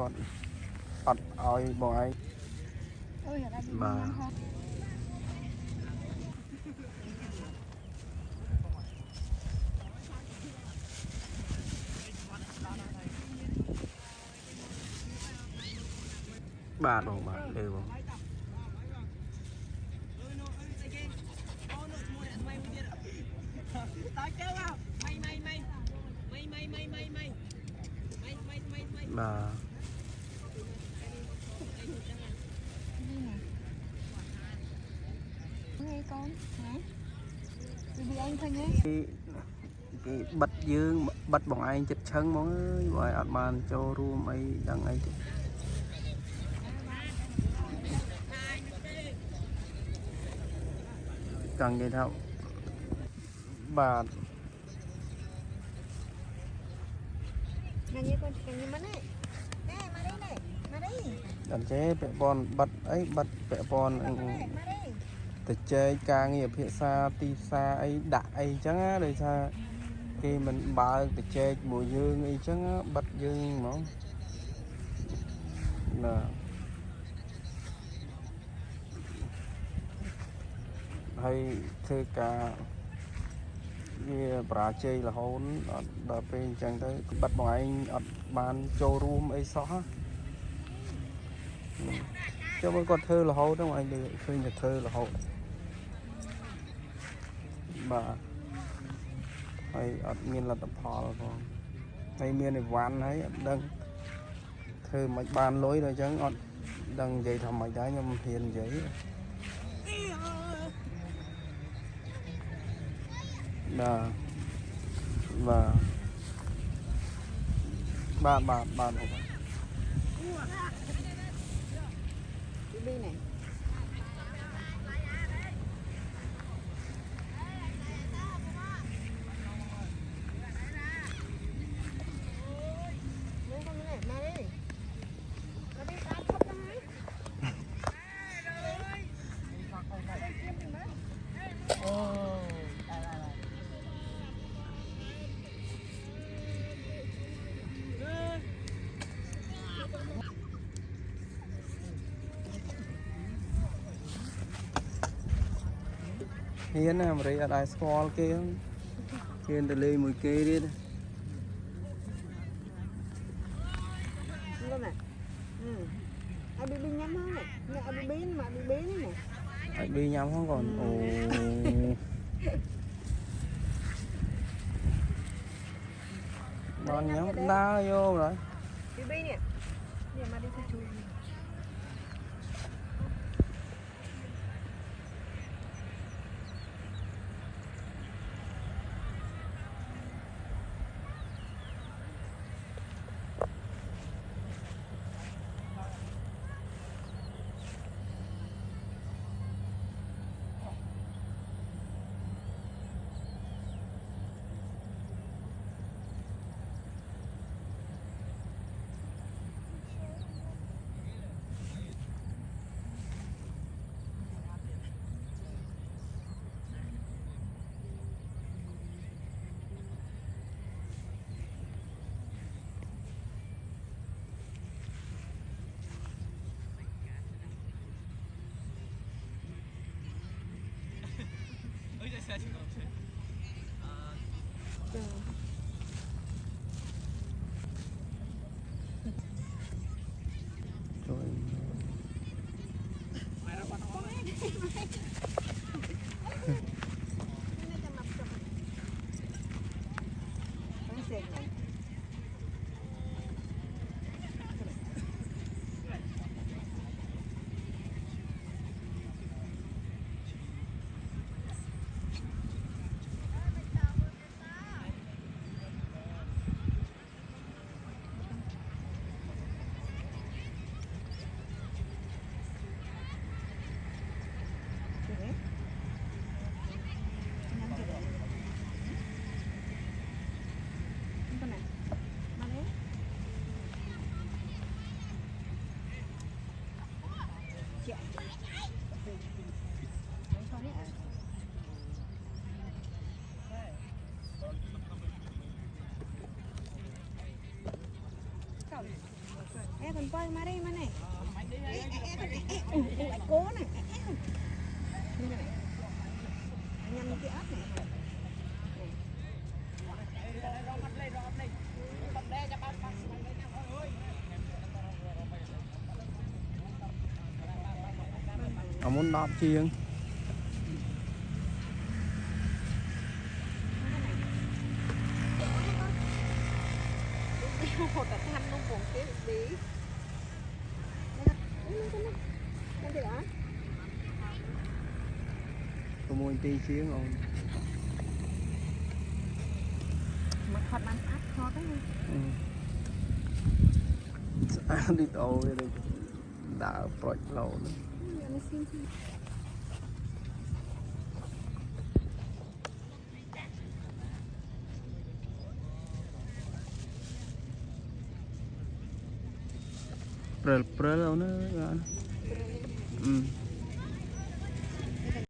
còn ọt oi bỏ ấy mà bà đồ bà đều bà nghe con hả? Vì anh thôi nhé. Cái bật dương bật bọn anh chật chân mong ơi gọi ăn bàn cho room ấy đằng ấy càng vậy đâu bà Nè như con càng như mất này. Nè mà đây này, mà đây. đàn chế bẹ bòn bật ấy bật bẹ bòn từ chơi ca nghiệp hiện xa ti xa ấy đại ấy chẳng á đời xa khi mình bà từ chơi mùa dương ấy chẳng á bật dương nó là hay thưa cả như bà chơi là hôn đợt bên chẳng tới bật bọn anh ở bàn showroom ấy xó cho mấy con thơ là hôn đó anh được khơi nhà thơ là hôn bà hay ở miền là tập họ là con hay miền này ván ấy đang thơ mạch bàn lối rồi chứ ngọt đang dây thầm mạch đá nhầm hiền giấy là và ba đâu vậy Đi này. Mấy con này mà đi. Nó đi ra khóc đó hả? hiền à mà đây ở school kia hiền từ lên mùi kê đi Luôn này. Ai bị nhắm không này? Nè ai bị biến mà bị biến này. đi nhắm không còn ồ còn nhắm đá vô rồi Bị biến nè. Nè mà đi theo chui. rồi Mình quay mà đi mà này. Ủa cố này. Như này. Nhâm cái ớt này. Ông muốn đọp chiêng Một cái tham nông buồn kế đi. Nó được hả? tôi mua ti chiếng ông Mà thật ăn áp khó đấy. đi tàu về đây đã bội lâu nữa. Nó xin xin. Prel đâu nữa.